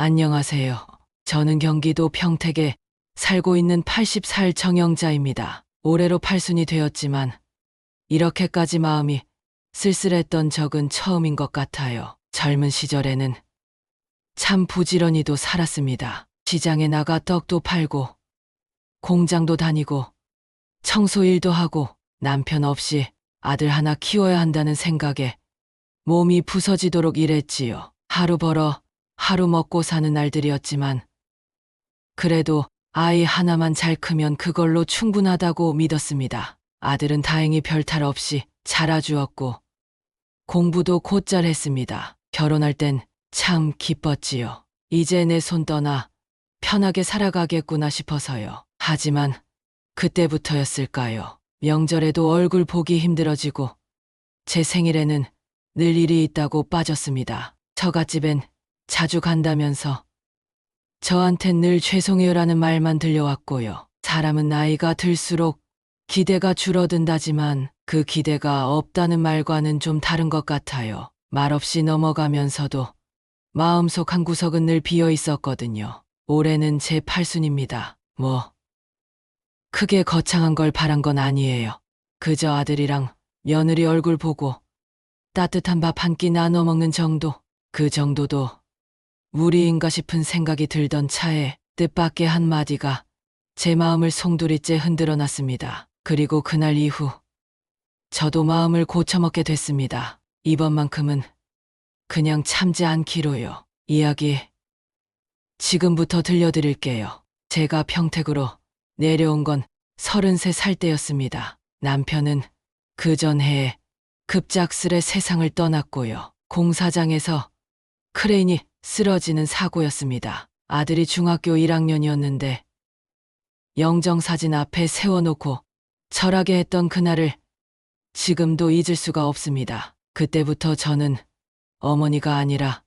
안녕하세요. 저는 경기도 평택에 살고 있는 80살 정영자입니다. 올해로 팔순이 되었지만 이렇게까지 마음이 쓸쓸했던 적은 처음인 것 같아요. 젊은 시절에는 참 부지런히도 살았습니다. 시장에 나가 떡도 팔고 공장도 다니고 청소일도 하고 남편 없이 아들 하나 키워야 한다는 생각에 몸이 부서지도록 일했지요. 하루 벌어 하루 먹고 사는 날들이었지만 그래도 아이 하나만 잘 크면 그걸로 충분하다고 믿었습니다. 아들은 다행히 별탈 없이 자라주었고 공부도 곧잘 했습니다. 결혼할 땐 참 기뻤지요. 이제 내 손 떠나 편하게 살아가겠구나 싶어서요. 하지만 그때부터였을까요? 명절에도 얼굴 보기 힘들어지고 제 생일에는 늘 일이 있다고 빠졌습니다. 처갓집엔 자주 간다면서 저한텐 늘 죄송해요라는 말만 들려왔고요. 사람은 나이가 들수록 기대가 줄어든다지만 그 기대가 없다는 말과는 좀 다른 것 같아요. 말없이 넘어가면서도 마음속 한 구석은 늘 비어 있었거든요. 올해는 제 팔순입니다. 크게 거창한 걸 바란 건 아니에요. 그저 아들이랑 며느리 얼굴 보고 따뜻한 밥 한 끼 나눠 먹는 정도, 그 정도도 무리인가 싶은 생각이 들던 차에 뜻밖의 한마디가 제 마음을 송두리째 흔들어 놨습니다. 그리고 그날 이후 저도 마음을 고쳐먹게 됐습니다. 이번만큼은 그냥 참지 않기로요. 이야기 지금부터 들려드릴게요. 제가 평택으로 내려온 건 33살 때였습니다. 남편은 그 전해에 급작스레 세상을 떠났고요. 공사장에서 크레인이 쓰러지는 사고였습니다. 아들이 중학교 1학년이었는데 영정사진 앞에 세워놓고 절하게 했던 그날을 지금도 잊을 수가 없습니다. 그때부터 저는 어머니가 아니라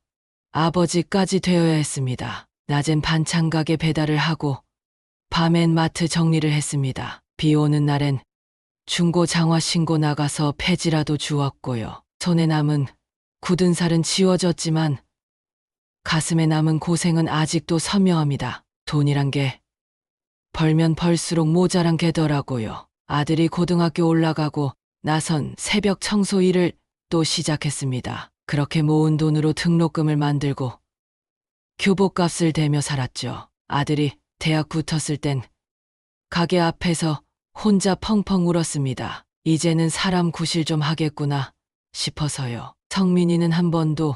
아버지까지 되어야 했습니다. 낮엔 반찬 가게 배달을 하고 밤엔 마트 정리를 했습니다. 비 오는 날엔 중고 장화 신고 나가서 폐지라도 주웠고요. 손에 남은 굳은 살은 지워졌지만 가슴에 남은 고생은 아직도 선명합니다. 돈이란 게 벌면 벌수록 모자란 게더라고요. 아들이 고등학교 올라가고 나선 새벽 청소 일을 또 시작했습니다. 그렇게 모은 돈으로 등록금을 만들고 교복값을 대며 살았죠. 아들이 대학 붙었을 땐 가게 앞에서 혼자 펑펑 울었습니다. 이제는 사람 구실 좀 하겠구나 싶어서요. 성민이는 한 번도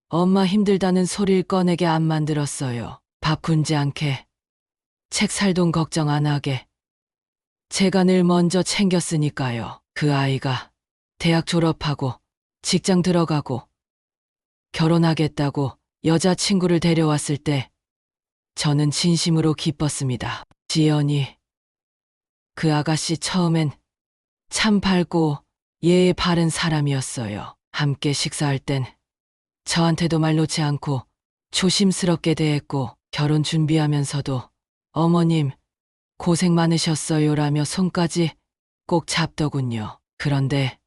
엄마 힘들다는 소리를 꺼내게 안 만들었어요. 밥 굶지 않게, 책 살 돈 걱정 안 하게. 제가 늘 먼저 챙겼으니까요. 그 아이가 대학 졸업하고 직장 들어가고 결혼하겠다고 여자친구를 데려왔을 때 저는 진심으로 기뻤습니다. 지연이, 그 아가씨 처음엔 참 밝고 예의 바른 사람이었어요. 함께 식사할 땐 저한테도 말 놓지 않고 조심스럽게 대했고 결혼 준비하면서도 어머님 고생 많으셨어요라며 손까지 꼭 잡더군요. 그런데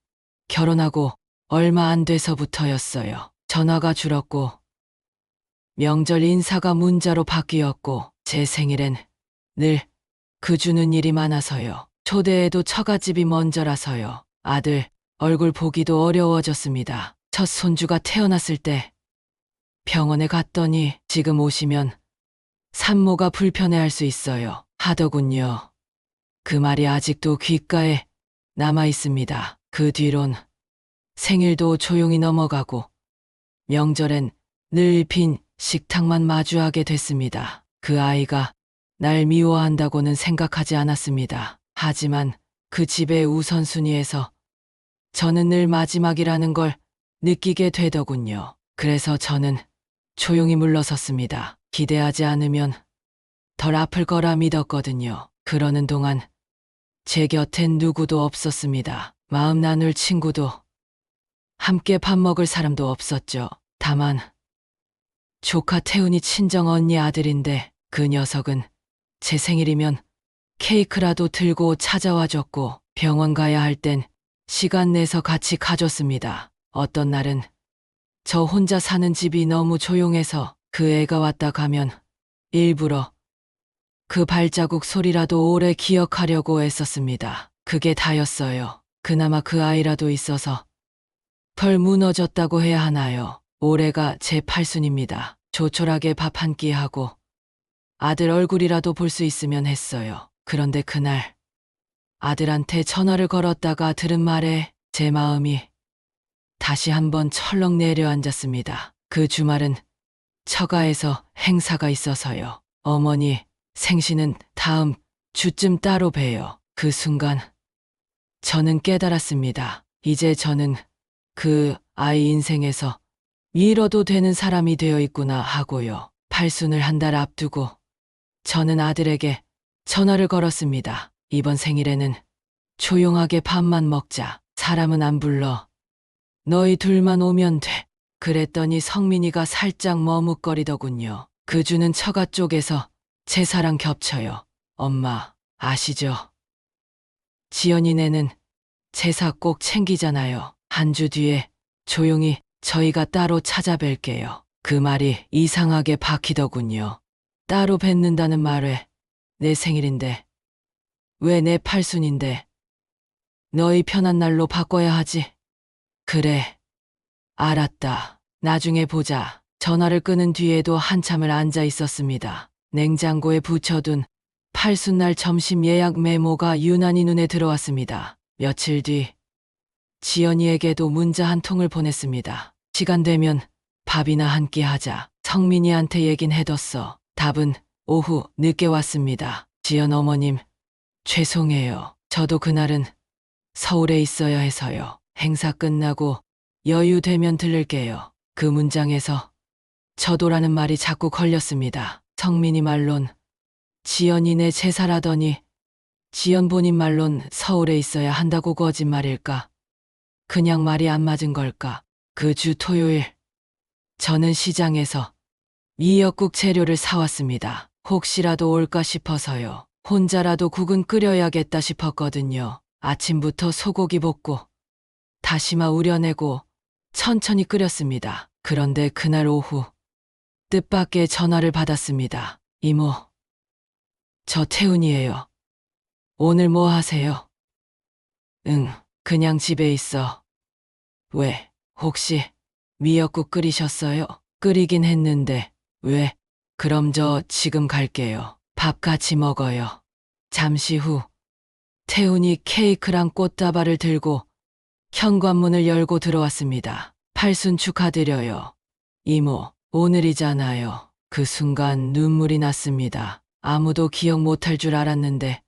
결혼하고 얼마 안 돼서부터였어요. 전화가 줄었고 명절 인사가 문자로 바뀌었고 제 생일엔 늘 그 주는 일이 많아서요. 초대해도 처갓집이 먼저라서요. 아들 얼굴 보기도 어려워졌습니다. 첫 손주가 태어났을 때 병원에 갔더니 지금 오시면 산모가 불편해할 수 있어요 하더군요. 그 말이 아직도 귓가에 남아 있습니다. 그 뒤론 생일도 조용히 넘어가고 명절엔 늘 빈 식탁만 마주하게 됐습니다. 그 아이가 날 미워한다고는 생각하지 않았습니다. 하지만 그 집의 우선순위에서 저는 늘 마지막이라는 걸 느끼게 되더군요. 그래서 저는 조용히 물러섰습니다. 기대하지 않으면 덜 아플 거라 믿었거든요. 그러는 동안 제 곁엔 누구도 없었습니다. 마음 나눌 친구도 함께 밥 먹을 사람도 없었죠. 다만 조카 태훈이 친정 언니 아들인데 그 녀석은 제 생일이면 케이크라도 들고 찾아와줬고 병원 가야 할 땐 시간 내서 같이 가줬습니다. 어떤 날은 저 혼자 사는 집이 너무 조용해서 그 애가 왔다 가면 일부러 그 발자국 소리라도 오래 기억하려고 애썼습니다. 그게 다였어요. 그나마 그 아이라도 있어서 덜 무너졌다고 해야 하나요. 올해가 제 팔순입니다. 조촐하게 밥 한 끼 하고 아들 얼굴이라도 볼 수 있으면 했어요. 그런데 그날 아들한테 전화를 걸었다가 들은 말에 제 마음이 다시 한번 철렁 내려앉았습니다. 그 주말은 처가에서 행사가 있어서요. 어머니 생신은 다음 주쯤 따로 봬요. 그 순간 저는 깨달았습니다. 이제 저는 그 아이 인생에서 잃어도 되는 사람이 되어 있구나 하고요. 팔순을 한 달 앞두고 저는 아들에게 전화를 걸었습니다. 이번 생일에는 조용하게 밥만 먹자. 사람은 안 불러. 너희 둘만 오면 돼. 그랬더니 성민이가 살짝 머뭇거리더군요. 그 주는 처가 쪽에서 제사랑 겹쳐요. 엄마, 아시죠? 지연이네는 제사 꼭 챙기잖아요. 한 주 뒤에 조용히 저희가 따로 찾아뵐게요. 그 말이 이상하게 박히더군요. 따로 뵙는다는 말에 내 생일인데 왜 내 팔순인데 너희 편한 날로 바꿔야 하지? 그래, 알았다. 나중에 보자. 전화를 끊은 뒤에도 한참을 앉아 있었습니다. 냉장고에 붙여둔 팔순날 점심 예약 메모가 유난히 눈에 들어왔습니다. 며칠 뒤 지연이에게도 문자 한 통을 보냈습니다. 시간 되면 밥이나 한 끼 하자. 성민이한테 얘긴 해뒀어. 답은 오후 늦게 왔습니다. 지연 어머님, 죄송해요. 저도 그날은 서울에 있어야 해서요. 행사 끝나고 여유 되면 들를게요. 그 문장에서 저도라는 말이 자꾸 걸렸습니다. 성민이 말론 지연이네 제사라더니 지연 본인 말론 서울에 있어야 한다고 거짓말일까? 그냥 말이 안 맞은 걸까? 그 주 토요일 저는 시장에서 미역국 재료를 사왔습니다. 혹시라도 올까 싶어서요. 혼자라도 국은 끓여야겠다 싶었거든요. 아침부터 소고기 볶고 다시마 우려내고 천천히 끓였습니다. 그런데 그날 오후 뜻밖의 전화를 받았습니다. 이모, 저 태훈이에요. 오늘 뭐 하세요? 응, 그냥 집에 있어. 왜, 혹시 미역국 끓이셨어요? 끓이긴 했는데, 왜? 그럼 저 지금 갈게요. 밥 같이 먹어요. 잠시 후 태훈이 케이크랑 꽃다발을 들고 현관문을 열고 들어왔습니다. 팔순 축하드려요. 이모, 오늘이잖아요. 그 순간 눈물이 났습니다. 아무도 기억 못할 줄 알았는데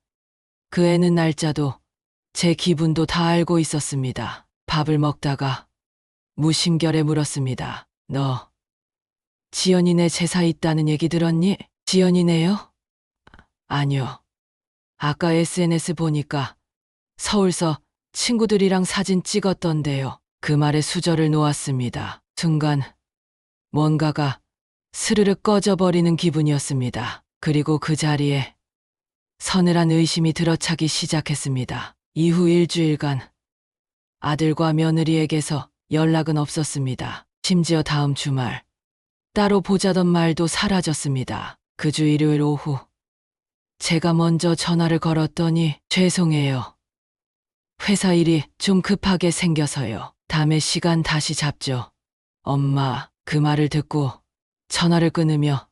그 애는 날짜도 제 기분도 다 알고 있었습니다. 밥을 먹다가 무심결에 물었습니다. 너 지연이네 제사 있다는 얘기 들었니? 지연이네요? 아니요. 아까 SNS 보니까 서울서 친구들이랑 사진 찍었던데요. 그 말에 수저를 놓았습니다. 순간 뭔가가 스르륵 꺼져버리는 기분이었습니다. 그리고 그 자리에 서늘한 의심이 들어차기 시작했습니다. 이후 일주일간 아들과 며느리에게서 연락은 없었습니다. 심지어 다음 주말 따로 보자던 말도 사라졌습니다. 그 주 일요일 오후 제가 먼저 전화를 걸었더니 죄송해요. 회사 일이 좀 급하게 생겨서요. 다음에 시간 다시 잡죠. 엄마, 그 말을 듣고 전화를 끊으며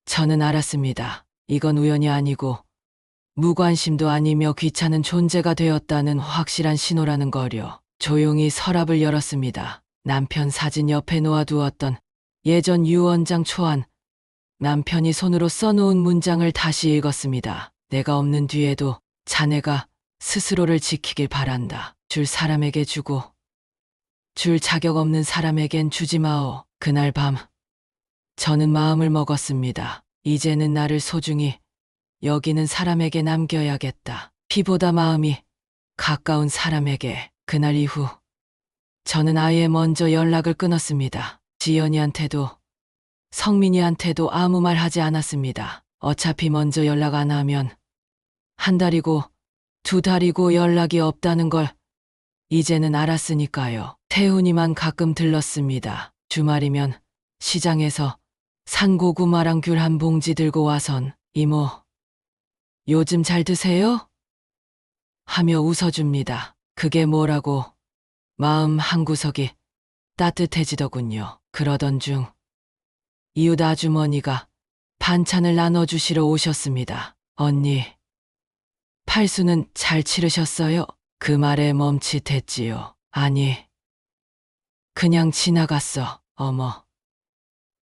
저는 알았습니다. 이건 우연이 아니고 무관심도 아니며 귀찮은 존재가 되었다는 확실한 신호라는 거려. 조용히 서랍을 열었습니다. 남편 사진 옆에 놓아두었던 예전 유언장 초안. 남편이 손으로 써놓은 문장을 다시 읽었습니다. 내가 없는 뒤에도 자네가 스스로를 지키길 바란다. 줄 사람에게 주고 줄 자격 없는 사람에겐 주지 마오. 그날 밤 저는 마음을 먹었습니다. 이제는 나를 소중히 여기는 사람에게 남겨야겠다. 피보다 마음이 가까운 사람에게. 그날 이후 저는 아예 먼저 연락을 끊었습니다. 지연이한테도 성민이한테도 아무 말 하지 않았습니다. 어차피 먼저 연락 안 하면 한 달이고 두 달이고 연락이 없다는 걸 이제는 알았으니까요. 태훈이만 가끔 들렀습니다. 주말이면 시장에서 산고구마랑 귤 한 봉지 들고 와선 이모, 요즘 잘 드세요? 하며 웃어줍니다. 그게 뭐라고 마음 한구석이 따뜻해지더군요. 그러던 중 이웃 아주머니가 반찬을 나눠주시러 오셨습니다. 언니, 팔수는 잘 치르셨어요? 그 말에 멈칫했지요. 아니, 그냥 지나갔어. 어머,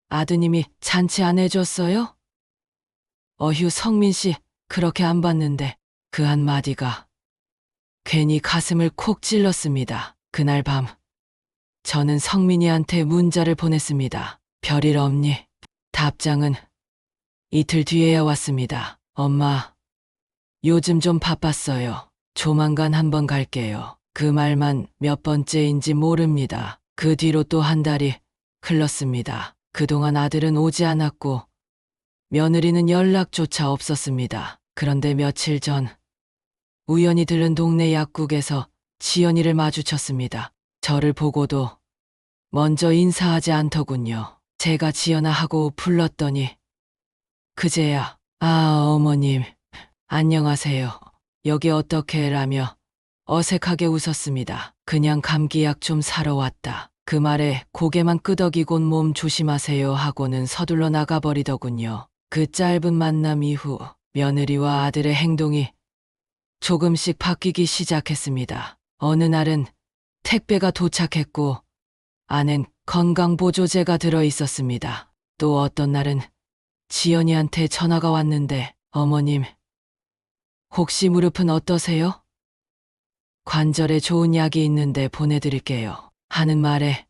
아드님이 잔치 안 해줬어요? 어휴, 성민 씨, 그렇게 안 봤는데. 그 한마디가 괜히 가슴을 콕 찔렀습니다. 그날 밤 저는 성민이한테 문자를 보냈습니다. 별일 없니? 답장은 이틀 뒤에야 왔습니다. 엄마, 요즘 좀 바빴어요. 조만간 한번 갈게요. 그 말만 몇 번째인지 모릅니다. 그 뒤로 또 한 달이 흘렀습니다. 그동안 아들은 오지 않았고 며느리는 연락조차 없었습니다. 그런데 며칠 전 우연히 들른 동네 약국에서 지연이를 마주쳤습니다. 저를 보고도 먼저 인사하지 않더군요. 제가 지연아 하고 불렀더니 그제야 어머님 안녕하세요. 여기 어떻게 라며 어색하게 웃었습니다. 그냥 감기약 좀 사러 왔다. 그 말에 고개만 끄덕이곤 몸 조심하세요 하고는 서둘러 나가버리더군요. 그 짧은 만남 이후 며느리와 아들의 행동이 조금씩 바뀌기 시작했습니다. 어느 날은 택배가 도착했고 안엔 건강보조제가 들어있었습니다. 또 어떤 날은 지연이한테 전화가 왔는데 어머님, 혹시 무릎은 어떠세요? 관절에 좋은 약이 있는데 보내드릴게요. 하는 말에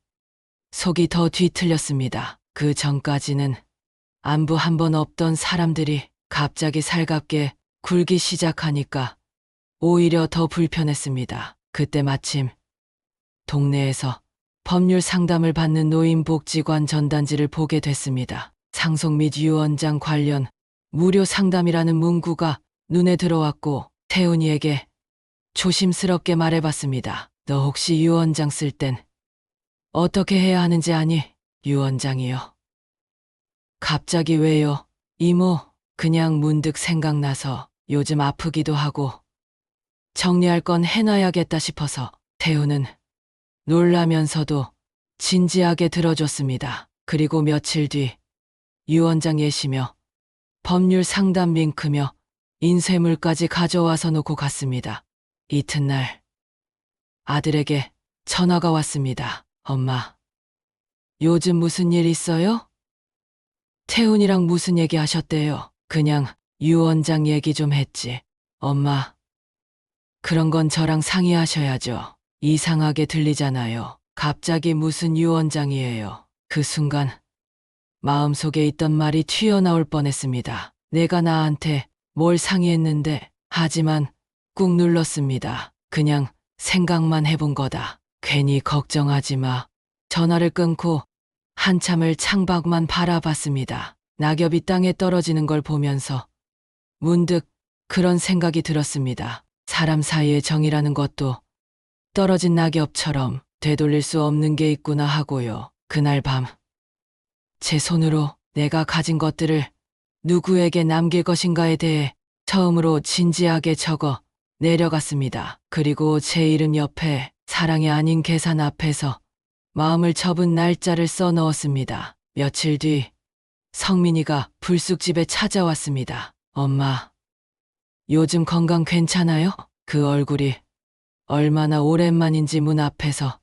속이 더 뒤틀렸습니다. 그 전까지는 안부 한 번 없던 사람들이 갑자기 살갑게 굴기 시작하니까 오히려 더 불편했습니다. 그때 마침 동네에서 법률 상담을 받는 노인복지관 전단지를 보게 됐습니다. 상속 및 유언장 관련 무료 상담이라는 문구가 눈에 들어왔고 태훈이에게 조심스럽게 말해봤습니다. 너 혹시 유언장 쓸 땐 어떻게 해야 하는지 아니? 유언장이요. 갑자기 왜요? 이모, 그냥 문득 생각나서 요즘 아프기도 하고 정리할 건 해놔야겠다 싶어서. 태우는 놀라면서도 진지하게 들어줬습니다. 그리고 며칠 뒤 유언장 예시며 법률 상담 링크며 인쇄물까지 가져와서 놓고 갔습니다. 이튿날 아들에게 전화가 왔습니다. 엄마, 요즘 무슨 일 있어요? 태훈이랑 무슨 얘기 하셨대요? 그냥 유언장 얘기 좀 했지. 엄마, 그런 건 저랑 상의하셔야죠. 이상하게 들리잖아요. 갑자기 무슨 유언장이에요. 그 순간 마음속에 있던 말이 튀어나올 뻔했습니다. 내가 나한테 뭘 상의했는데. 하지만 꾹 눌렀습니다. 그냥 생각만 해본 거다. 괜히 걱정하지 마. 전화를 끊고 한참을 창밖만 바라봤습니다. 낙엽이 땅에 떨어지는 걸 보면서 문득 그런 생각이 들었습니다. 사람 사이의 정이라는 것도 떨어진 낙엽처럼 되돌릴 수 없는 게 있구나 하고요. 그날 밤 제 손으로 내가 가진 것들을 누구에게 남길 것인가에 대해 처음으로 진지하게 적어 내려갔습니다. 그리고 제 이름 옆에 사랑이 아닌 계산 앞에서 마음을 접은 날짜를 써 넣었습니다. 며칠 뒤 성민이가 불쑥 집에 찾아왔습니다. 엄마, 요즘 건강 괜찮아요? 그 얼굴이 얼마나 오랜만인지 문 앞에서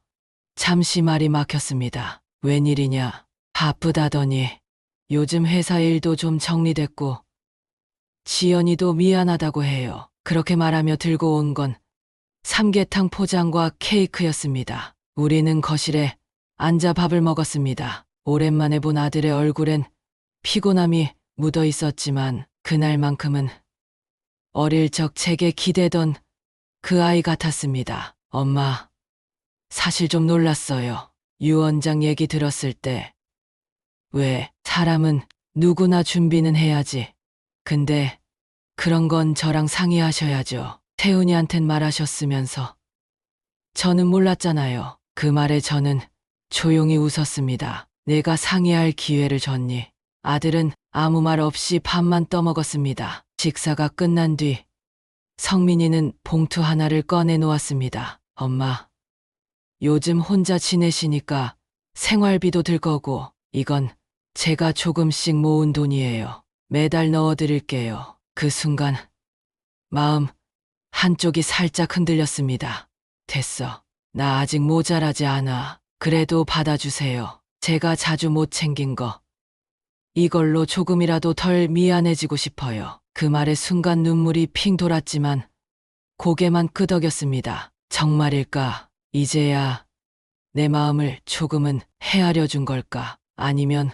잠시 말이 막혔습니다. 웬일이냐? 바쁘다더니 요즘 회사 일도 좀 정리됐고 지연이도 미안하다고 해요. 그렇게 말하며 들고 온 건 삼계탕 포장과 케이크였습니다. 우리는 거실에 앉아 밥을 먹었습니다. 오랜만에 본 아들의 얼굴엔 피곤함이 묻어 있었지만 그날만큼은 어릴 적 제게 기대던 그 아이 같았습니다. 엄마, 사실 좀 놀랐어요. 유언장 얘기 들었을 때. 왜, 사람은 누구나 준비는 해야지. 근데 그런 건 저랑 상의하셔야죠. 태훈이한텐 말하셨으면서. 저는 몰랐잖아요. 그 말에 저는 조용히 웃었습니다. 내가 상의할 기회를 줬니? 아들은 아무 말 없이 밥만 떠먹었습니다. 식사가 끝난 뒤 성민이는 봉투 하나를 꺼내 놓았습니다. 엄마, 요즘 혼자 지내시니까 생활비도 들 거고 이건 제가 조금씩 모은 돈이에요. 매달 넣어드릴게요. 그 순간 마음 한쪽이 살짝 흔들렸습니다. 됐어. 나 아직 모자라지 않아. 그래도 받아주세요. 제가 자주 못 챙긴 거. 이걸로 조금이라도 덜 미안해지고 싶어요. 그 말에 순간 눈물이 핑 돌았지만 고개만 끄덕였습니다. 정말일까? 이제야 내 마음을 조금은 헤아려 준 걸까? 아니면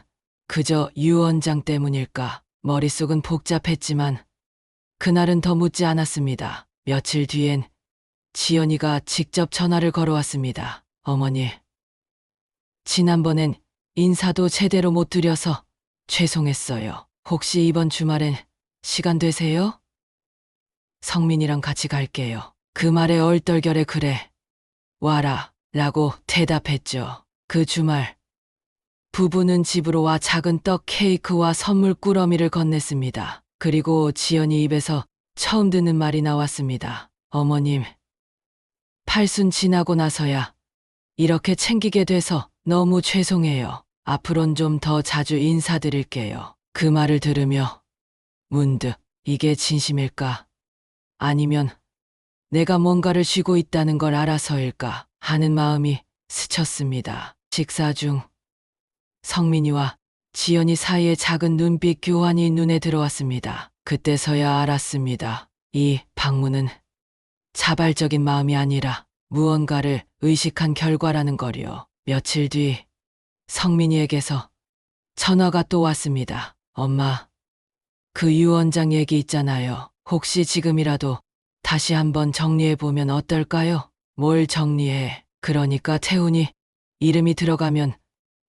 그저 유 원장 때문일까? 머릿속은 복잡했지만 그날은 더 묻지 않았습니다. 며칠 뒤엔 지연이가 직접 전화를 걸어왔습니다. 어머니, 지난번엔 인사도 제대로 못 드려서 죄송했어요. 혹시 이번 주말엔 시간 되세요? 성민이랑 같이 갈게요. 그 말에 얼떨결에 그래, 와라, 라고 대답했죠. 그 주말 부부는 집으로 와 작은 떡 케이크와 선물 꾸러미를 건넸습니다. 그리고 지연이 입에서 처음 듣는 말이 나왔습니다. 어머님, 팔순 지나고 나서야 이렇게 챙기게 돼서 너무 죄송해요. 앞으론 좀 더 자주 인사드릴게요. 그 말을 들으며 문득 이게 진심일까? 아니면 내가 뭔가를 쥐고 있다는 걸 알아서일까 하는 마음이 스쳤습니다. 식사 중 성민이와 지연이 사이에 작은 눈빛 교환이 눈에 들어왔습니다. 그때서야 알았습니다. 이 방문은 자발적인 마음이 아니라 무언가를 의식한 결과라는 거요. 며칠 뒤 성민이에게서 전화가 또 왔습니다. 엄마, 그 유 원장 얘기 있잖아요. 혹시 지금이라도 다시 한번 정리해보면 어떨까요? 뭘 정리해? 그러니까 태훈이 이름이 들어가면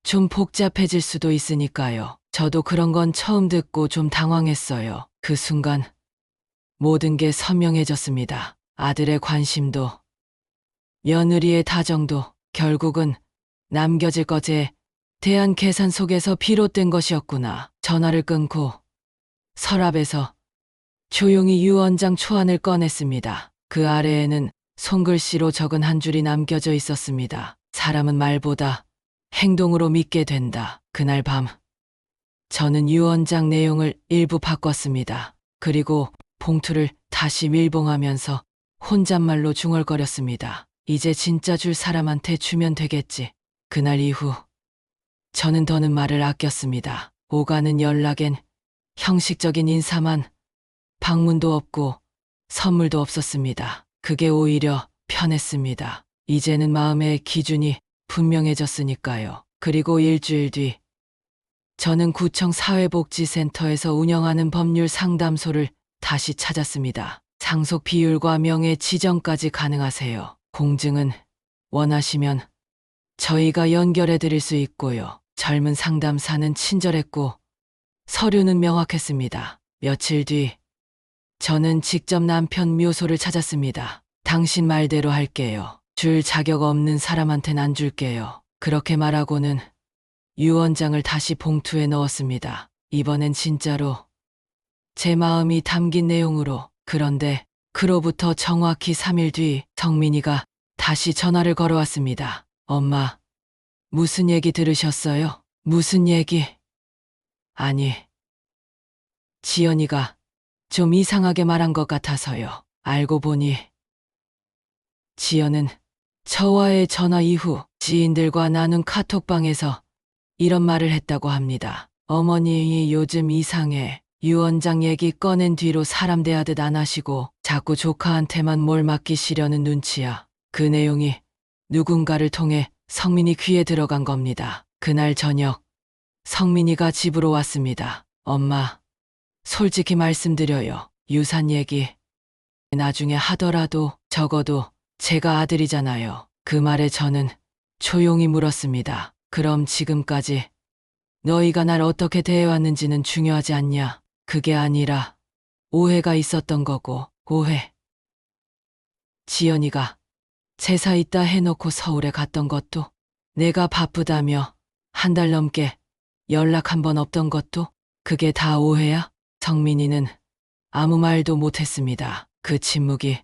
좀 복잡해질 수도 있으니까요. 저도 그런 건 처음 듣고 좀 당황했어요. 그 순간 모든 게 선명해졌습니다. 아들의 관심도, 며느리의 다정도, 결국은 남겨질 것에 대한 계산 속에서 비롯된 것이었구나. 전화를 끊고 서랍에서 조용히 유 원장 초안을 꺼냈습니다. 그 아래에는 손글씨로 적은 한 줄이 남겨져 있었습니다. 사람은 말보다 행동으로 믿게 된다. 그날 밤 저는 유 원장 내용을 일부 바꿨습니다. 그리고 봉투를 다시 밀봉하면서 혼잣말로 중얼거렸습니다. 이제 진짜 줄 사람한테 주면 되겠지. 그날 이후 저는 더는 말을 아꼈습니다. 오가는 연락엔 형식적인 인사만, 방문도 없고 선물도 없었습니다. 그게 오히려 편했습니다. 이제는 마음의 기준이 분명해졌으니까요. 그리고 일주일 뒤 저는 구청 사회복지센터에서 운영하는 법률 상담소를 다시 찾았습니다. 상속 비율과 명예 지정까지 가능하세요. 공증은 원하시면 저희가 연결해 드릴 수 있고요. 젊은 상담사는 친절했고 서류는 명확했습니다. 며칠 뒤 저는 직접 남편 묘소를 찾았습니다. 당신 말대로 할게요. 줄 자격 없는 사람한텐 안 줄게요. 그렇게 말하고는 유 원장을 다시 봉투에 넣었습니다. 이번엔 진짜로 제 마음이 담긴 내용으로. 그런데 그로부터 정확히 3일 뒤 성민이가 다시 전화를 걸어왔습니다. 엄마, 무슨 얘기 들으셨어요? 무슨 얘기? 아니, 지연이가 좀 이상하게 말한 것 같아서요. 알고 보니 지연은 저와의 전화 이후 지인들과 나눈 카톡방에서 이런 말을 했다고 합니다. 어머니 요즘 이상해. 유 원장 얘기 꺼낸 뒤로 사람 대하듯 안 하시고 자꾸 조카한테만 뭘 맡기시려는 눈치야. 그 내용이 누군가를 통해 성민이 귀에 들어간 겁니다. 그날 저녁 성민이가 집으로 왔습니다. 엄마, 솔직히 말씀드려요. 유산 얘기 나중에 하더라도 적어도 제가 아들이잖아요. 그 말에 저는 조용히 물었습니다. 그럼 지금까지 너희가 날 어떻게 대해왔는지는 중요하지 않냐? 그게 아니라 오해가 있었던 거고. 오해. 지연이가 제사 있다 해놓고 서울에 갔던 것도 내가 바쁘다며 한 달 넘게 연락 한 번 없던 것도 그게 다 오해야? 성민이는 아무 말도 못했습니다. 그 침묵이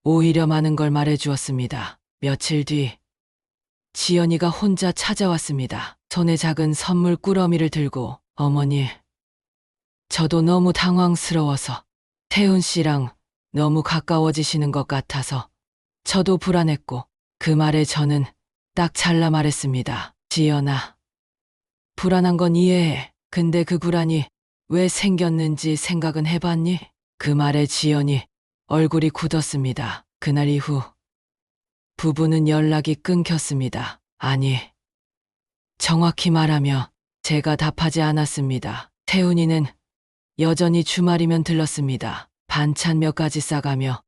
오히려 많은 걸 말해주었습니다. 며칠 뒤 지연이가 혼자 찾아왔습니다. 손에 작은 선물 꾸러미를 들고 어머니, 저도 너무 당황스러워서 태훈 씨랑 너무 가까워지시는 것 같아서 저도 불안했고 그 말에 저는 딱 잘라 말했습니다. 지연아, 불안한 건 이해해. 근데 그 불안이 왜 생겼는지 생각은 해봤니? 그 말에 지연이 얼굴이 굳었습니다. 그날 이후 부부는 연락이 끊겼습니다. 아니, 정확히 말하며 제가 답하지 않았습니다. 태훈이는 여전히 주말이면 들렀습니다. 반찬 몇 가지 싸가며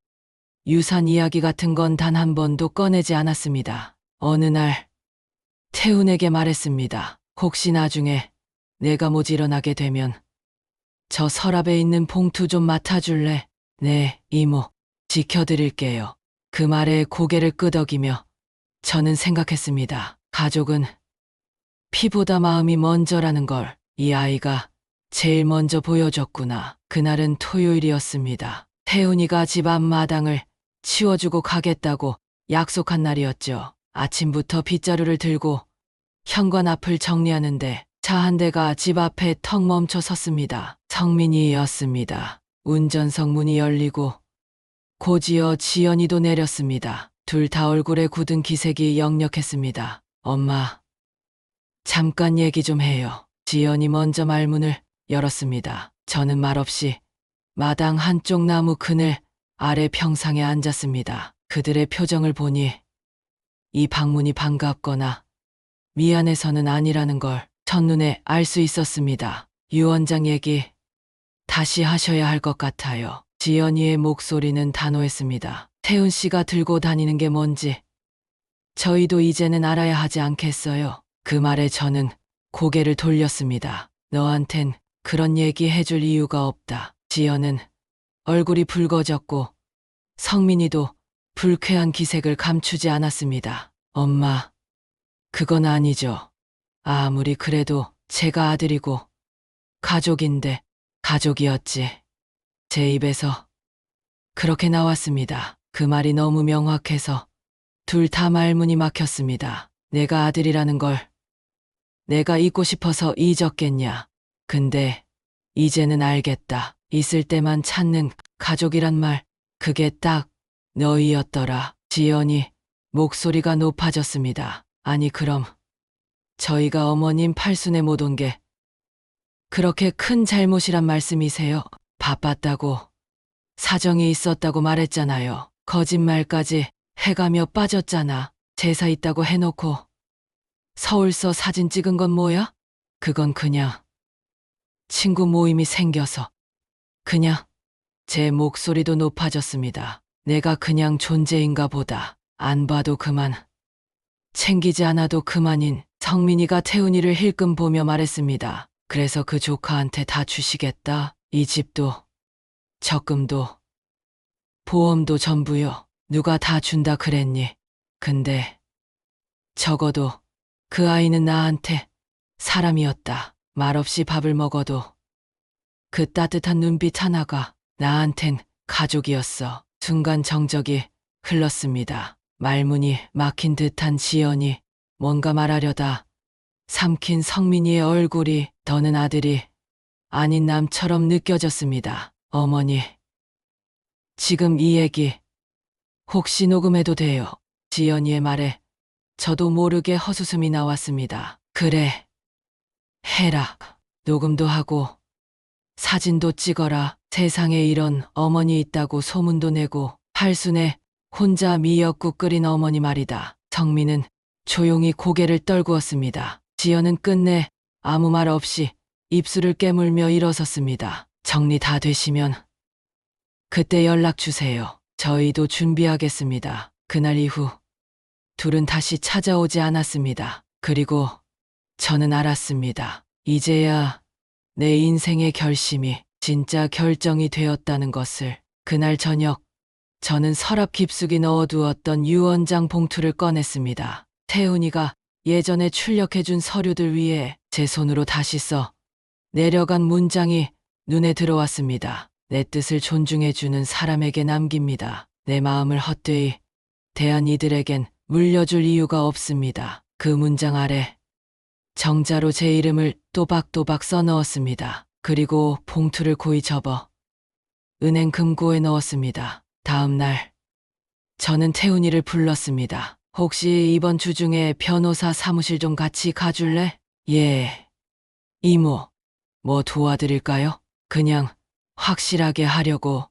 유산 이야기 같은 건 단 한 번도 꺼내지 않았습니다. 어느 날 태훈에게 말했습니다. 혹시 나중에 내가 모질어나게 되면 저 서랍에 있는 봉투 좀 맡아줄래? 네, 이모, 지켜드릴게요. 그 말에 고개를 끄덕이며 저는 생각했습니다. 가족은 피보다 마음이 먼저라는 걸 이 아이가 제일 먼저 보여줬구나. 그날은 토요일이었습니다. 태훈이가 집 앞마당을 치워주고 가겠다고 약속한 날이었죠. 아침부터 빗자루를 들고 현관 앞을 정리하는데 차 한 대가 집 앞에 턱 멈춰 섰습니다. 성민이였습니다. 운전석 문이 열리고 곧이어 지연이도 내렸습니다. 둘 다 얼굴에 굳은 기색이 역력했습니다. 엄마, 잠깐 얘기 좀 해요. 지연이 먼저 말문을 열었습니다. 저는 말없이 마당 한쪽 나무 그늘 아래 평상에 앉았습니다. 그들의 표정을 보니 이 방문이 반갑거나 미안해서는 아니라는 걸 첫눈에 알 수 있었습니다. 유 원장 얘기 다시 하셔야 할 것 같아요. 지연이의 목소리는 단호했습니다. 태훈 씨가 들고 다니는 게 뭔지 저희도 이제는 알아야 하지 않겠어요? 그 말에 저는 고개를 돌렸습니다. 너한텐 그런 얘기 해줄 이유가 없다. 지연은 얼굴이 붉어졌고 성민이도 불쾌한 기색을 감추지 않았습니다. 엄마, 그건 아니죠. 아무리 그래도 제가 아들이고 가족인데 가족이었지. 제 입에서 그렇게 나왔습니다. 그 말이 너무 명확해서 둘 다 말문이 막혔습니다. 내가 아들이라는 걸 내가 잊고 싶어서 잊었겠냐. 근데 이제는 알겠다. 있을 때만 찾는 가족이란 말, 그게 딱 너희였더라. 지연이 목소리가 높아졌습니다. 아니 그럼 저희가 어머님 팔순에 못 온 게 그렇게 큰 잘못이란 말씀이세요? 바빴다고 사정이 있었다고 말했잖아요. 거짓말까지 해가며 빠졌잖아. 제사 있다고 해놓고 서울서 사진 찍은 건 뭐야? 그건 그냥 친구 모임이 생겨서 그냥. 제 목소리도 높아졌습니다. 내가 그냥 존재인가 보다. 안 봐도 그만. 챙기지 않아도 그만인 성민이가 태훈이를 힐끔 보며 말했습니다. 그래서 그 조카한테 다 주시겠다. 이 집도 적금도 보험도 전부요. 누가 다 준다 그랬니? 근데 적어도 그 아이는 나한테 사람이었다. 말없이 밥을 먹어도 그 따뜻한 눈빛 하나가 나한텐 가족이었어. 순간 정적이 흘렀습니다. 말문이 막힌 듯한 지연이 뭔가 말하려다 삼킨 성민이의 얼굴이 더는 아들이 아닌 남처럼 느껴졌습니다. 어머니, 지금 이 얘기 혹시 녹음해도 돼요? 지연이의 말에 저도 모르게 헛웃음이 나왔습니다. 그래, 해라. 녹음도 하고 사진도 찍어라. 세상에 이런 어머니 있다고 소문도 내고 팔순에 혼자 미역국 끓인 어머니 말이다. 성민은 조용히 고개를 떨구었습니다. 지연은 끝내 아무 말 없이 입술을 깨물며 일어섰습니다. 정리 다 되시면 그때 연락 주세요. 저희도 준비하겠습니다. 그날 이후 둘은 다시 찾아오지 않았습니다. 그리고 저는 알았습니다. 이제야 내 인생의 결심이 진짜 결정이 되었다는 것을. 그날 저녁 저는 서랍 깊숙이 넣어두었던 유 원장 봉투를 꺼냈습니다. 태훈이가 예전에 출력해준 서류들 위에 제 손으로 다시 써 내려간 문장이 눈에 들어왔습니다. 내 뜻을 존중해주는 사람에게 남깁니다. 내 마음을 헛되이 대한 이들에겐 물려줄 이유가 없습니다. 그 문장 아래 정자로 제 이름을 또박또박 써넣었습니다. 그리고 봉투를 고이 접어 은행 금고에 넣었습니다. 다음 날 저는 태훈이를 불렀습니다. 혹시 이번 주 중에 변호사 사무실 좀 같이 가줄래? 예. 이모, 뭐 도와드릴까요? 그냥 확실하게 하려고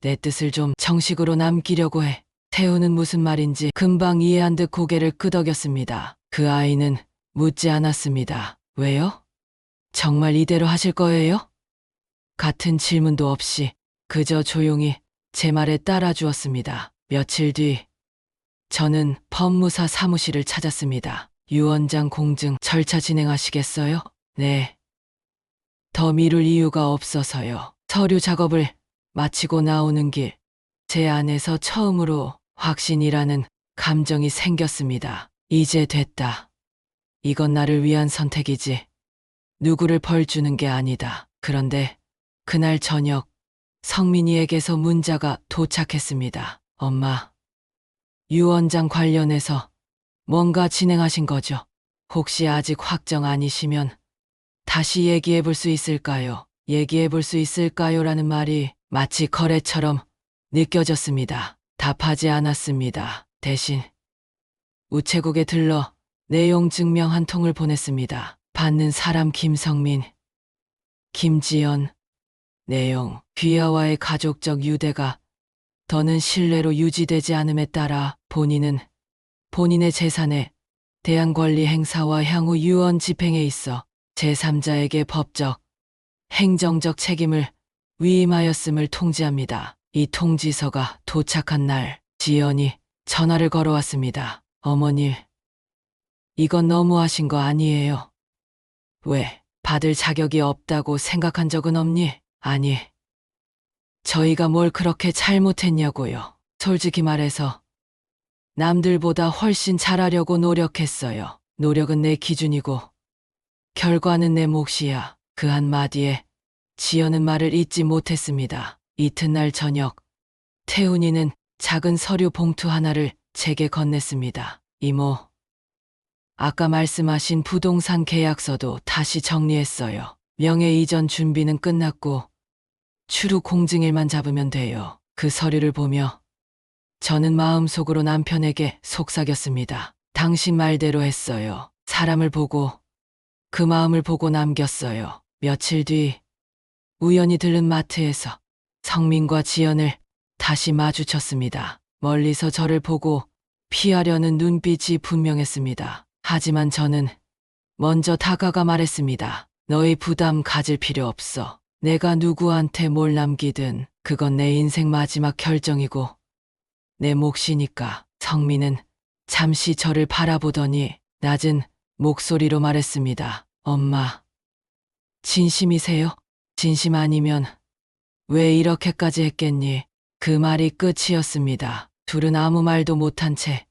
내 뜻을 좀 정식으로 남기려고 해. 태훈은 무슨 말인지 금방 이해한 듯 고개를 끄덕였습니다. 그 아이는 묻지 않았습니다. 왜요? 정말 이대로 하실 거예요? 같은 질문도 없이 그저 조용히 제 말에 따라주었습니다. 며칠 뒤 저는 법무사 사무실을 찾았습니다. 유 원장 공증 절차 진행하시겠어요? 네. 더 미룰 이유가 없어서요. 서류 작업을 마치고 나오는 길, 제 안에서 처음으로 확신이라는 감정이 생겼습니다. 이제 됐다. 이건 나를 위한 선택이지. 누구를 벌 주는 게 아니다. 그런데 그날 저녁 성민이에게서 문자가 도착했습니다. 엄마, 유 원장 관련해서 뭔가 진행하신 거죠? 혹시 아직 확정 아니시면 다시 얘기해 볼 수 있을까요? 얘기해 볼 수 있을까요? 라는 말이 마치 거래처럼 느껴졌습니다. 답하지 않았습니다. 대신 우체국에 들러 내용 증명 한 통을 보냈습니다. 받는 사람 김성민, 김지연, 내용 귀하와의 가족적 유대가 더는 신뢰로 유지되지 않음에 따라 본인은 본인의 재산에 대한 권리 행사와 향후 유언 집행에 있어 제3자에게 법적, 행정적 책임을 위임하였음을 통지합니다. 이 통지서가 도착한 날 지연이 전화를 걸어왔습니다. 어머니, 이건 너무하신 거 아니에요? 왜? 받을 자격이 없다고 생각한 적은 없니? 아니, 저희가 뭘 그렇게 잘못했냐고요. 솔직히 말해서 남들보다 훨씬 잘하려고 노력했어요. 노력은 내 기준이고 결과는 내 몫이야. 그 한마디에 지연은 말을 잇지 못했습니다. 이튿날 저녁 태훈이는 작은 서류 봉투 하나를 제게 건넸습니다. 이모, 아까 말씀하신 부동산 계약서도 다시 정리했어요. 명예 이전 준비는 끝났고 추루 공증일만 잡으면 돼요. 그 서류를 보며 저는 마음속으로 남편에게 속삭였습니다. 당신 말대로 했어요. 사람을 보고 그 마음을 보고 남겼어요. 며칠 뒤 우연히 들른 마트에서 성민과 지연을 다시 마주쳤습니다. 멀리서 저를 보고 피하려는 눈빛이 분명했습니다. 하지만 저는 먼저 다가가 말했습니다. 너희 부담 가질 필요 없어. 내가 누구한테 뭘 남기든 그건 내 인생 마지막 결정이고 내 몫이니까. 성민은 잠시 저를 바라보더니 낮은 목소리로 말했습니다. 엄마, 진심이세요? 진심 아니면 왜 이렇게까지 했겠니? 그 말이 끝이었습니다. 둘은 아무 말도 못한 채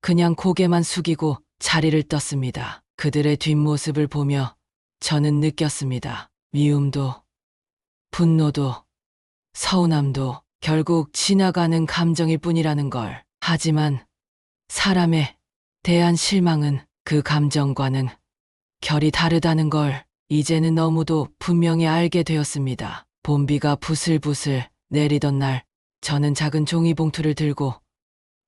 그냥 고개만 숙이고 자리를 떴습니다. 그들의 뒷모습을 보며 저는 느꼈습니다. 미움도, 분노도, 서운함도 결국 지나가는 감정일 뿐이라는 걸. 하지만 사람에 대한 실망은 그 감정과는 결이 다르다는 걸 이제는 너무도 분명히 알게 되었습니다. 봄비가 부슬부슬 내리던 날 저는 작은 종이봉투를 들고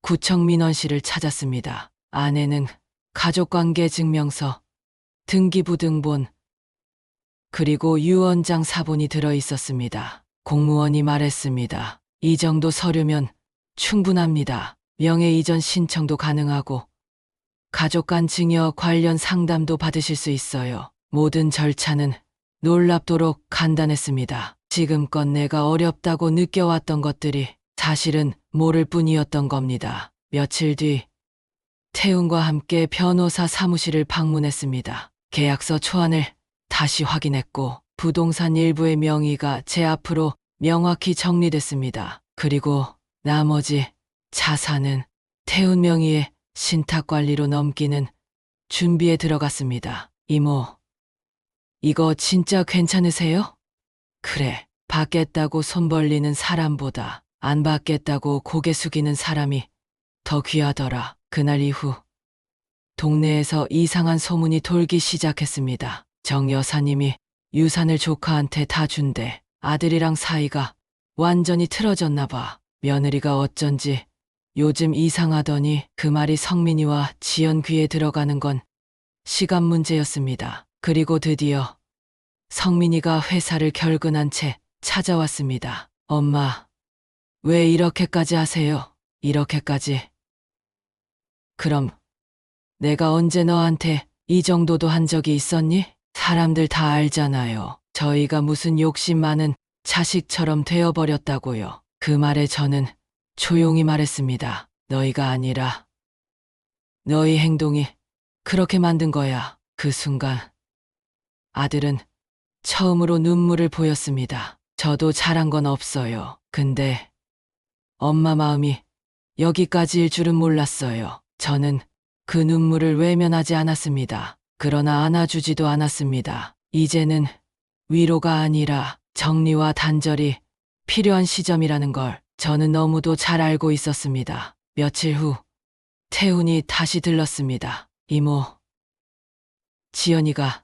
구청 민원실을 찾았습니다. 안에는 가족관계 증명서, 등기부등본, 그리고 유언장 사본이 들어 있었습니다. 공무원이 말했습니다. 이 정도 서류면 충분합니다. 명예 이전 신청도 가능하고 가족 간 증여 관련 상담도 받으실 수 있어요. 모든 절차는 놀랍도록 간단했습니다. 지금껏 내가 어렵다고 느껴왔던 것들이 사실은 모를 뿐이었던 겁니다. 며칠 뒤 태훈과 함께 변호사 사무실을 방문했습니다. 계약서 초안을 다시 확인했고 부동산 일부의 명의가 제 앞으로 명확히 정리됐습니다. 그리고 나머지 자산은 태훈 명의의 신탁관리로 넘기는 준비에 들어갔습니다. 이모, 이거 진짜 괜찮으세요? 그래, 받겠다고 손 벌리는 사람보다 안 받겠다고 고개 숙이는 사람이 더 귀하더라. 그날 이후 동네에서 이상한 소문이 돌기 시작했습니다. 정 여사님이 유산을 조카한테 다 준대. 아들이랑 사이가 완전히 틀어졌나 봐. 며느리가 어쩐지 요즘 이상하더니 그 말이 성민이와 지연 귀에 들어가는 건 시간 문제였습니다. 그리고 드디어 성민이가 회사를 결근한 채 찾아왔습니다. 엄마, 왜 이렇게까지 하세요? 이렇게까지. 그럼 내가 언제 너한테 이 정도도 한 적이 있었니? 사람들 다 알잖아요. 저희가 무슨 욕심 많은 자식처럼 되어버렸다고요. 그 말에 저는 조용히 말했습니다. 너희가 아니라 너희 행동이 그렇게 만든 거야. 그 순간 아들은 처음으로 눈물을 보였습니다. 저도 잘한 건 없어요. 근데 엄마 마음이 여기까지일 줄은 몰랐어요. 저는 그 눈물을 외면하지 않았습니다. 그러나 안아주지도 않았습니다. 이제는 위로가 아니라 정리와 단절이 필요한 시점이라는 걸 저는 너무도 잘 알고 있었습니다. 며칠 후 태훈이 다시 들렀습니다. 이모, 지연이가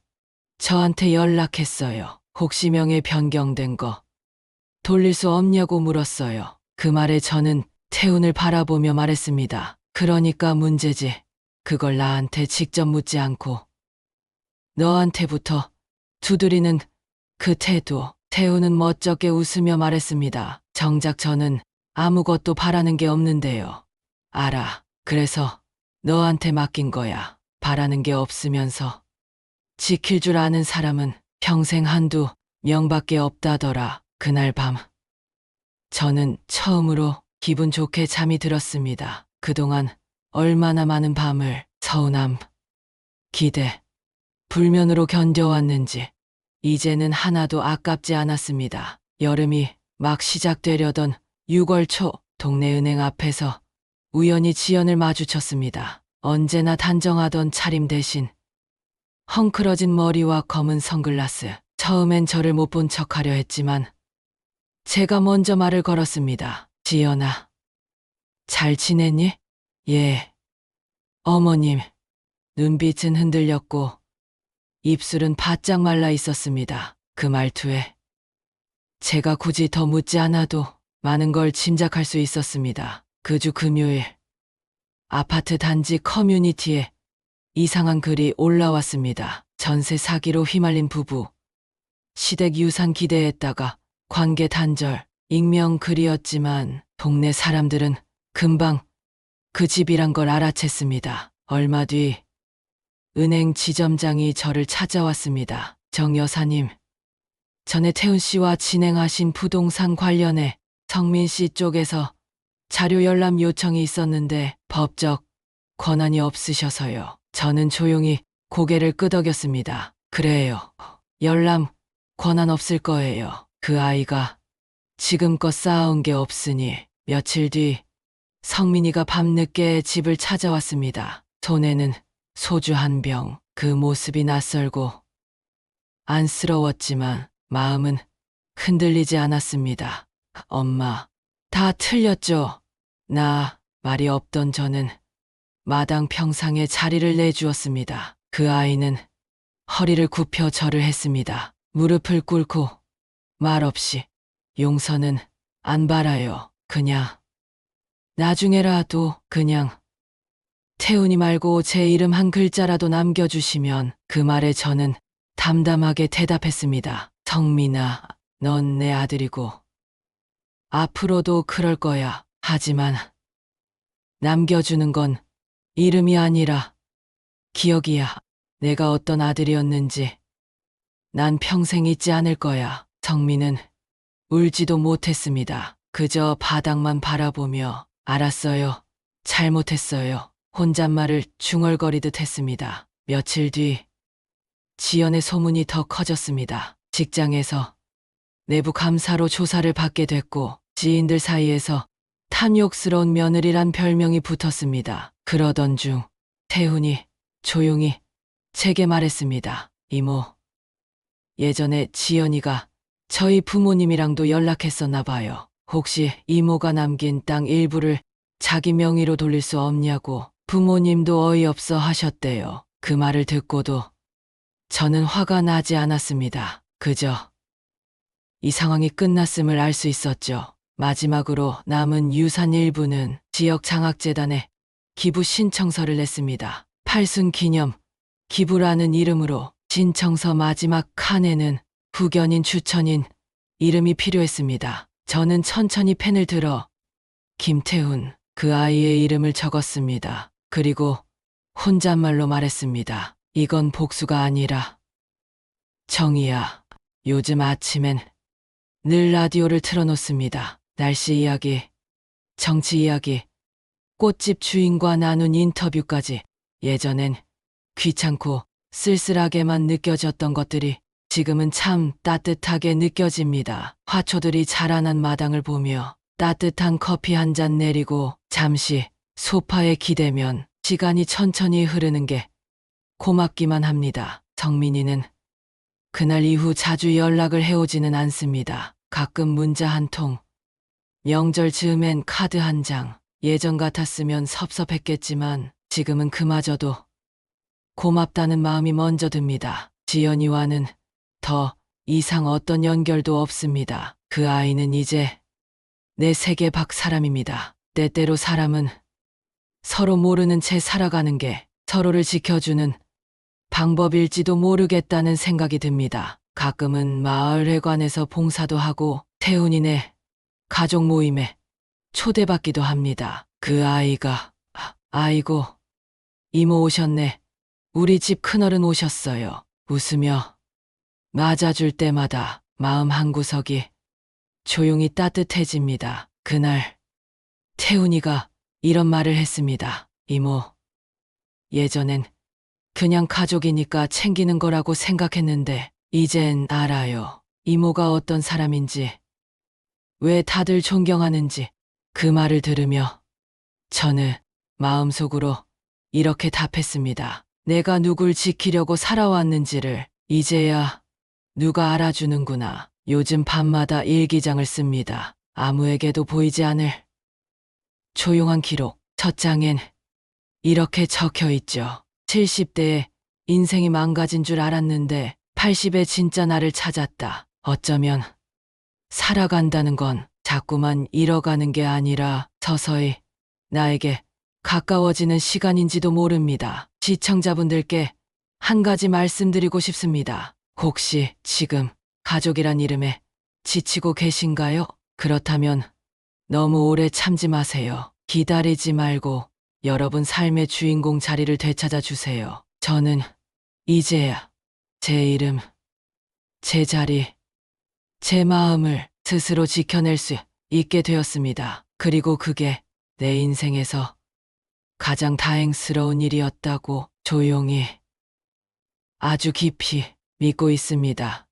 저한테 연락했어요. 혹시 명예 변경된 거 돌릴 수 없냐고 물었어요. 그 말에 저는 태훈을 바라보며 말했습니다. 그러니까 문제지. 그걸 나한테 직접 묻지 않고 너한테부터 두드리는 그 태도. 태훈은 멋쩍게 웃으며 말했습니다. 정작 저는 아무것도 바라는 게 없는데요. 알아. 그래서 너한테 맡긴 거야. 바라는 게 없으면서 지킬 줄 아는 사람은 평생 한두 명밖에 없다더라. 그날 밤 저는 처음으로 기분 좋게 잠이 들었습니다. 그동안 얼마나 많은 밤을 서운함, 기대, 불면으로 견뎌왔는지 이제는 하나도 아깝지 않았습니다. 여름이 막 시작되려던 6월 초 동네 은행 앞에서 우연히 지연을 마주쳤습니다. 언제나 단정하던 차림 대신 헝클어진 머리와 검은 선글라스. 처음엔 저를 못 본 척하려 했지만 제가 먼저 말을 걸었습니다. 지연아, 잘 지냈니? 예. 어머님. 눈빛은 흔들렸고 입술은 바짝 말라 있었습니다. 그 말투에 제가 굳이 더 묻지 않아도 많은 걸 짐작할 수 있었습니다. 그 주 금요일 아파트 단지 커뮤니티에 이상한 글이 올라왔습니다. 전세 사기로 휘말린 부부. 시댁 유산 기대했다가 관계 단절. 익명 글이었지만 동네 사람들은 금방 그 집이란 걸 알아챘습니다. 얼마 뒤 은행 지점장이 저를 찾아왔습니다. 정 여사님, 전에 태훈 씨와 진행하신 부동산 관련해 성민 씨 쪽에서 자료 열람 요청이 있었는데 법적 권한이 없으셔서요. 저는 조용히 고개를 끄덕였습니다. 그래요. 열람 권한 없을 거예요. 그 아이가 지금껏 쌓아온 게 없으니. 며칠 뒤 성민이가 밤늦게 집을 찾아왔습니다. 손에는 소주 한 병. 그 모습이 낯설고 안쓰러웠지만 마음은 흔들리지 않았습니다. 엄마, 다 틀렸죠? 말이 없던 저는 마당 평상에 자리를 내주었습니다. 그 아이는 허리를 굽혀 절을 했습니다. 무릎을 꿇고 말없이 용서는 안 바라요. 그냥 나중에라도 그냥 태훈이 말고 제 이름 한 글자라도 남겨주시면. 그 말에 저는 담담하게 대답했습니다. 성민아, 넌 내 아들이고 앞으로도 그럴 거야. 하지만 남겨주는 건 이름이 아니라 기억이야. 내가 어떤 아들이었는지 난 평생 잊지 않을 거야. 성민은 울지도 못했습니다. 그저 바닥만 바라보며 알았어요. 잘못했어요. 혼잣말을 중얼거리듯 했습니다. 며칠 뒤 지연의 소문이 더 커졌습니다. 직장에서 내부 감사로 조사를 받게 됐고 지인들 사이에서 탐욕스러운 며느리란 별명이 붙었습니다. 그러던 중 태훈이 조용히 제게 말했습니다. 이모, 예전에 지연이가 저희 부모님이랑도 연락했었나 봐요. 혹시 이모가 남긴 땅 일부를 자기 명의로 돌릴 수 없냐고 부모님도 어이없어 하셨대요. 그 말을 듣고도 저는 화가 나지 않았습니다. 그저 이 상황이 끝났음을 알 수 있었죠. 마지막으로 남은 유산 일부는 지역 장학재단에 기부 신청서를 냈습니다. 팔순 기념 기부라는 이름으로 신청서 마지막 칸에는 후견인 추천인 이름이 필요했습니다. 저는 천천히 펜을 들어 김태훈 그 아이의 이름을 적었습니다. 그리고 혼잣말로 말했습니다. 이건 복수가 아니라 정의야. 요즘 아침엔 늘 라디오를 틀어놓습니다. 날씨 이야기, 정치 이야기, 꽃집 주인과 나눈 인터뷰까지. 예전엔 귀찮고 쓸쓸하게만 느껴졌던 것들이 지금은 참 따뜻하게 느껴집니다. 화초들이 자라난 마당을 보며 따뜻한 커피 한 잔 내리고 잠시 소파에 기대면 시간이 천천히 흐르는 게 고맙기만 합니다. 정민이는 그날 이후 자주 연락을 해오지는 않습니다. 가끔 문자 한 통, 명절 즈음엔 카드 한 장. 예전 같았으면 섭섭했겠지만 지금은 그마저도 고맙다는 마음이 먼저 듭니다. 지연이와는 더 이상 어떤 연결도 없습니다. 그 아이는 이제 내 세계 밖 사람입니다. 때때로 사람은 서로 모르는 채 살아가는 게 서로를 지켜주는 방법일지도 모르겠다는 생각이 듭니다. 가끔은 마을회관에서 봉사도 하고 태훈이네 가족 모임에 초대받기도 합니다. 그 아이가 아이고 이모 오셨네. 우리 집 큰어른 오셨어요. 웃으며 맞아줄 때마다 마음 한구석이 조용히 따뜻해집니다. 그날 태훈이가 이런 말을 했습니다. 이모, 예전엔 그냥 가족이니까 챙기는 거라고 생각했는데 이젠 알아요. 이모가 어떤 사람인지, 왜 다들 존경하는지. 그 말을 들으며 저는 마음속으로 이렇게 답했습니다. 내가 누굴 지키려고 살아왔는지를 이제야 누가 알아주는구나. 요즘 밤마다 일기장을 씁니다. 아무에게도 보이지 않을 조용한 기록. 첫 장엔 이렇게 적혀 있죠. 70대에 인생이 망가진 줄 알았는데 80에 진짜 나를 찾았다. 어쩌면 살아간다는 건 자꾸만 잃어가는 게 아니라 서서히 나에게 가까워지는 시간인지도 모릅니다. 시청자분들께 한 가지 말씀드리고 싶습니다. 혹시 지금 가족이란 이름에 지치고 계신가요? 그렇다면 너무 오래 참지 마세요. 기다리지 말고 여러분 삶의 주인공 자리를 되찾아 주세요. 저는 이제야 제 이름, 제 자리, 제 마음을 스스로 지켜낼 수 있게 되었습니다. 그리고 그게 내 인생에서 가장 다행스러운 일이었다고 조용히 아주 깊이 믿고 있습니다.